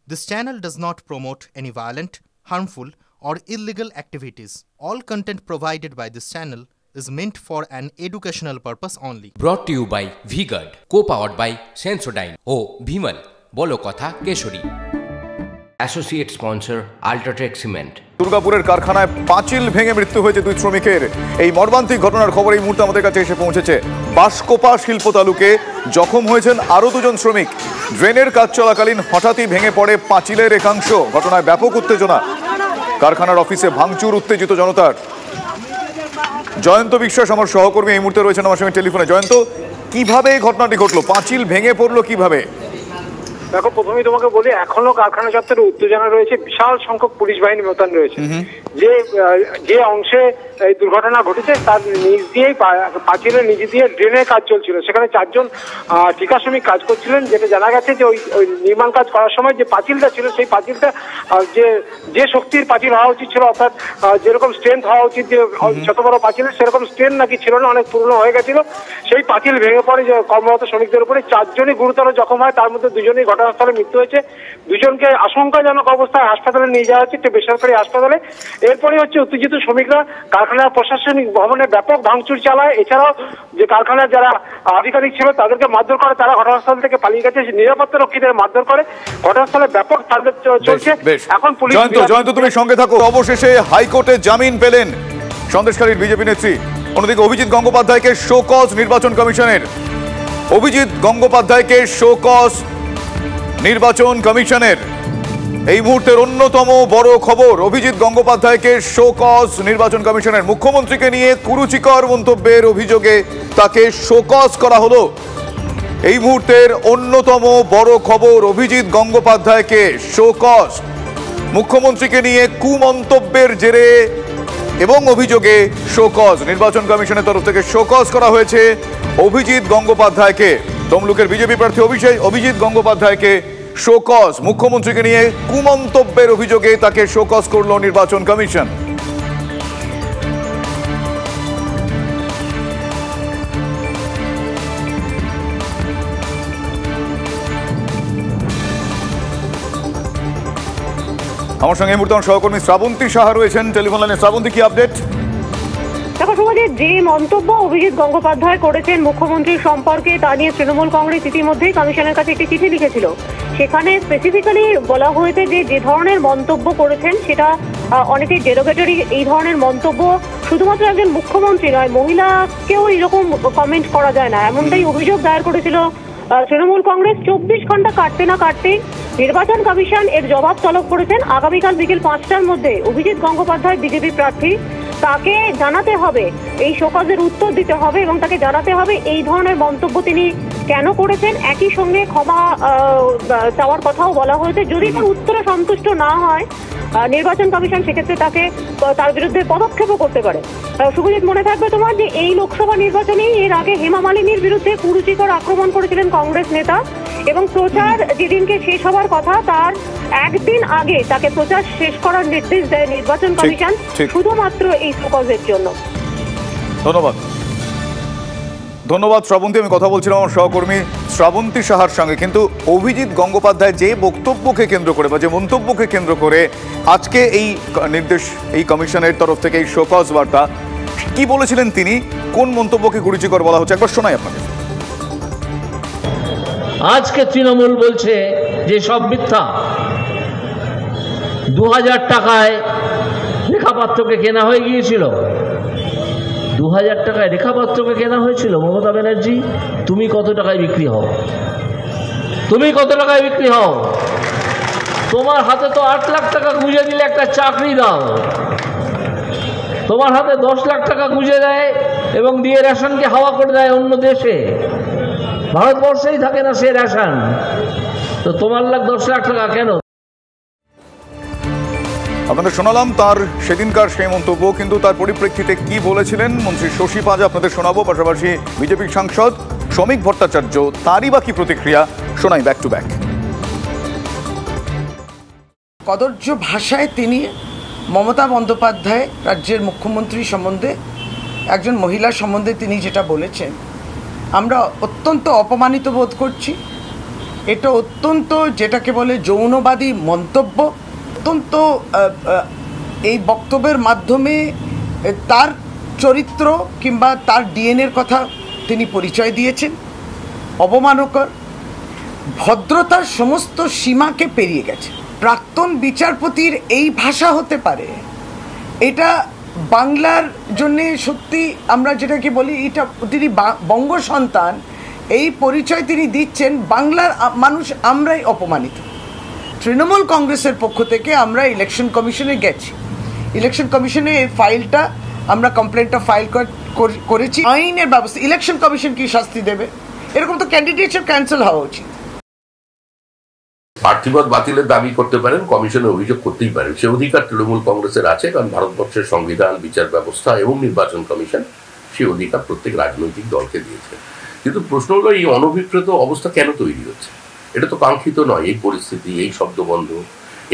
This channel does not promote any violent, harmful, or illegal activities. All content provided by this channel is meant for an educational purpose only. Brought to you by V-Guard, co-powered by Sensodyne O Bhimal, বলো কথা Keshari. Associate sponsor Ultratech Cement। দুর্গাপুরের কারখানায় পাঁচিল ভেঙে মৃত্যু হয়েছে 2 শ্রমিকের। এই মর্মান্তিক ঘটনার খবর এই মুহূর্তে আমাদের কাছে এসে পৌঁছেছে। বাঁশকোপা শিল্প তালুকে জখম হয়েছেন আরও 2 জন শ্রমিক। ড্রেনের কাজ চলাকালীন হঠাৎই ভেঙে পড়ে পাঁচিলের একাংশ। ঘটনায় ব্যাপক উত্তেজনা। কারখানার অফিসে ভাঙচুর, উত্তেজিত জনতার। জয়ন্ত বিশ্বাস আমার সহকর্মী এই মুহূর্তে রয়েছেন আমার সঙ্গে টেলিফোনে। জয়ন্ত, কিভাবে এই ঘটনাটি ঘটলো? পাঁচিল ভেঙে পড়লো কিভাবে? দেখো, প্রথমেই তোমাকে বলি, এখনো কারখানা চত্বরে উত্তেজনা রয়েছে, বিশাল সংখ্যক পুলিশ বাহিনী মোতায়েন রয়েছে। যে অংশে এই দুর্ঘটনা ঘটেছে তার নিচ দিয়েই পাঁচিলের নিচে দিয়ে ড্রেনের কাজ চলছিল। সেখানে 4 জন ঠিকা শ্রমিক কাজ করছিলেন। যেটা জানা গেছে যে ওই নির্মাণ কাজ করার সময় যে পাঁচিলটা ছিল, সেই পাঁচিলটা যে শক্তির পাঁচিল হওয়া উচিত ছিল, অর্থাৎ যেরকম স্ট্রেংথ হওয়া উচিত যে যত বড় পাঁচিলের, সেরকম স্ট্রেংথ নাকি ছিল না, অনেক পুরনো হয়ে গেছিল। সেই পাঁচিল ভেঙে পড়ে যে কর্মরত শ্রমিকদের উপরে 4 জনই গুরুতর জখম হয়। তার মধ্যে 2 জনই ঘটনাস্থলে মৃত্যু হয়েছে। 2 জনকে আশঙ্কাজনক অবস্থায় হাসপাতালে নিয়ে যাওয়া হচ্ছে, একটি বেসরকারি হাসপাতালে। এরপরে হচ্ছে উত্তেজিত শ্রমিকরা কারখানার প্রশাসনিক ভবনে ব্যাপক ভাঙচুর চালায়। এছাড়াও যে কারখানার যারা আধিকারিক ছিল তাদেরকে মারধর করে, তারা ঘটনাস্থল থেকে পালিয়ে গেছে। নিরাপত্তা রক্ষীদের মারধর করে। ঘটনাস্থলে ব্যাপক তাণ্ডব চলছে। এখন পুলিশ। জয়ন্ত, তুমি সঙ্গে থাকো। অবশেষে হাইকোর্টে জামিন পেলেন সন্দেশখালীর বিজেপি নেত্রী। অন্যদিকে অভিজিৎ গঙ্গোপাধ্যায়কে শো কজ নির্বাচন কমিশনের। অভিজিৎ গঙ্গোপাধ্যায়কে শো কজ নির্বাচন কমিশনের। এই মুহূর্তের অন্যতম বড় খবর, অভিজিৎ গঙ্গোপাধ্যায়কে শো কজ নির্বাচন কমিশনের। মুখ্যমন্ত্রীকে নিয়ে কুরুচিকর মন্তব্যের অভিযোগে তাকে শো কজ করা হলো। এই মুহূর্তের অন্যতম বড় খবর, অভিজিৎ গঙ্গোপাধ্যায়কে শো কজ। মুখ্যমন্ত্রীকে নিয়ে কুমন্তব্যের জেরে এবং অভিযোগে শো কজ নির্বাচন কমিশনের তরফ থেকে শো কজ করা হয়েছে অভিজিৎ গঙ্গোপাধ্যায়কে। তমলুকের বিজেপি প্রার্থী অভিজিৎ গঙ্গোপাধ্যায়কে শো কজ। মুখ্যমন্ত্রীকে নিয়ে কুমন্তব্যের অভিযোগে তাকে শো কজ করল নির্বাচন কমিশন। আমার সঙ্গে এই মুহূর্তে আমার সহকর্মী শ্রাবন্তী সাহা রয়েছেন টেলিফোন লাইনে। শ্রাবন্তী, কি আপডেট? দেখো সমাজে যে মন্তব্য অভিজিৎ গঙ্গোপাধ্যায় করেছেন মুখ্যমন্ত্রীর সম্পর্কে, তা নিয়ে তৃণমূল কংগ্রেস ইতিমধ্যেই কমিশনের কাছে একটি চিঠি লিখেছিল। সেখানে স্পেসিফিক্যালি বলা হয়েছে যে ধরনের মন্তব্য করেছেন সেটা অনেকেই ডেরোগেটরি। এই ধরনের মন্তব্য শুধুমাত্র একজন মুখ্যমন্ত্রী নয়, মহিলাকেও এরকম কমেন্ট করা যায় না, এমনটাই অভিযোগ দায়ের করেছিল তৃণমূল কংগ্রেস। 24 ঘন্টা কাটতে না কাটতেই নির্বাচন কমিশন এর জবাব তলব করেছেন। আগামীকাল বিকেল 5টার মধ্যে অভিজিৎ গঙ্গোপাধ্যায় বিজেপি প্রার্থী, তাকে জানাতে হবে, এই শোকজের উত্তর দিতে হবে এবং তাকে জানাতে হবে এই ধরনের মন্তব্য তিনি কেন করেছেন। একই সঙ্গে ক্ষমা চাওয়ার কথাও বলা হয়েছে। যদি তার উত্তরে সন্তুষ্ট না হয় নির্বাচন কমিশন, সেক্ষেত্রে তার বিরুদ্ধে পদক্ষেপও করতে পারে। শুভজিৎ, মনে থাকবে তোমার যে এই লোকসভা নির্বাচনেই এর আগে হেমা মালিনীর বিরুদ্ধে কুরুচিকর আক্রমণ করেছিলেন কংগ্রেস নেতা, এবং প্রচার যেদিনকে শেষ হওয়ার কথা তার একদিন আগে তাকে প্রচার শেষ করার নির্দেশ দেয় নির্বাচন কমিশন, শুধুমাত্র এই শোকজের জন্য। ধন্যবাদ শ্রাবন্তী। আমি কথা বলছিলাম আমার সহকর্মী শ্রাবন্তী সাহার সঙ্গে। কিন্তু অভিজিৎ গঙ্গোপাধ্যায় যে বক্তব্যকে কেন্দ্র করে বা যে মন্তব্যকে কেন্দ্র করে আজকে এই নির্দেশ, এই কমিশনের তরফ থেকে এই শোকজ বার্তা, কি বলেছিলেন তিনি? কোন মন্তব্যকে কুরুচিকর বলা হচ্ছে একবার শোনাই আপনাকে। আজকে তৃণমূল বলছে যে সব মিথ্যা। 2000 টাকায় রেখাপাত্রকে কেনা হয়ে গিয়েছিল। 2000 টাকায় রেখাপাত্রকে কেনা হয়েছিল। মমতা ব্যানার্জি, তুমি কত টাকায় বিক্রি হও? তুমি কত টাকায় বিক্রি হও? তোমার হাতে তো 8 লাখ টাকা গুঁজে দিলে একটা চাকরি দাও। তোমার হাতে 10 লাখ টাকা গুঁজে দেয় এবং দিয়ে রেশনকে হাওয়া করে দেয় অন্য দেশে। ভারতবর্ষেই থাকে না সে রেশন, তো তোমার 10 লাখ টাকা কেন? আপনাদের শোনালাম তার সেদিনকার সেই মন্তব্য, কিন্তু তার পরিপ্রেক্ষিতে কি বলেছিলেন মন্ত্রী শশী পাঁজা আপনাদের শোনাবো। পাশাপাশি বিজেপির সাংসদ শ্রমিক ভট্টাচার্য, তারই বা কি প্রতিক্রিয়া শোনাই ব্যাক টু ব্যাক। কদর্য ভাষায় তিনি মমতা বন্দ্যোপাধ্যায় রাজ্যের মুখ্যমন্ত্রী সম্বন্ধে, একজন মহিলা সম্বন্ধে তিনি যেটা বলেছেন, আমরা অত্যন্ত অপমানিত বোধ করছি। এটা অত্যন্ত যেটাকে বলে যৌনবাদী মন্তব্য। অত্যন্ত এই বক্তব্যের মাধ্যমে তার চরিত্র কিংবা তার ডিএনএর কথা তিনি পরিচয় দিয়েছেন। অবমানকর, ভদ্রতার সমস্ত সীমাকে পেরিয়ে গেছে। প্রাক্তন বিচারপতির এই ভাষা হতে পারে, এটা বাংলার জন্যে সত্যি আমরা যেটাকে বলি, এটা তিনি বঙ্গ সন্তান, এই পরিচয় তিনি দিচ্ছেন। বাংলার মানুষ আমরাই অপমানিত। তৃণমূল কংগ্রেসের পক্ষ থেকে আমরা ইলেকশন কমিশনে গেছি। ইলেকশন কমিশনে এই ফাইলটা আমরা কমপ্লেনটা ফাইল করেছি। আইনের ব্যবস্থা, ইলেকশন কমিশন কি শাস্তি দেবে? এরকম তো ক্যান্ডিডেটশিপ ক্যান্সেল হওয়া উচিত। প্রার্থীপদ বাতিলের দাবি করতে পারেন, কমিশনে অভিযোগ করতেই পারেন, সে অধিকার তৃণমূল কংগ্রেসের আছে। কারণ ভারতবর্ষের সংবিধান, বিচার ব্যবস্থা এবং নির্বাচন কমিশন সে অধিকার প্রত্যেক রাজনৈতিক দলকে দিয়েছে। কিন্তু প্রশ্ন হলো, এই অনভিপ্রেত অবস্থা কেন তৈরি হচ্ছে? এটা তো কাঙ্ক্ষিত নয়, এই পরিস্থিতি, এই শব্দবন্ধ,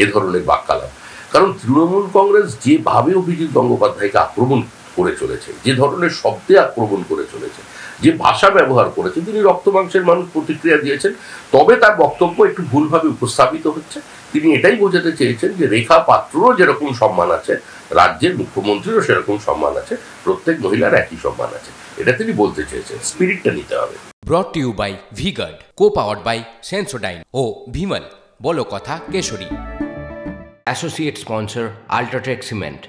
এ ধরনের বাক্যালাপ। কারণ তৃণমূল কংগ্রেস যেভাবে অভিজিৎ গঙ্গোপাধ্যায়কে আক্রমণ করে চলেছে, যে ধরনের শব্দে আক্রমণ করে চলেছে, যে ভাষা ব্যবহার করেছে, তিনি রক্ত মাংসের মানুষ প্রতিক্রিয়া দিয়েছেন। তবে তার বক্তব্য একটু ভুলভাবে উপস্থাপিত হচ্ছে। তিনি এটাই বোঝাতে চেয়েছেন যে রেখা পাত্ররও যেরকম সম্মান আছে, রাজ্যের মুখ্যমন্ত্রীরও সেরকম সম্মান আছে, প্রত্যেক মহিলার একই সম্মান আছে, এটা তিনি বলতে চেয়েছেন। স্পিরিটটা নিতে হবে। Brought to you by VGuard, co powered by Sensodyne ও ভিমল, বলো কথা Kesari. Associate sponsor UltraTech cement.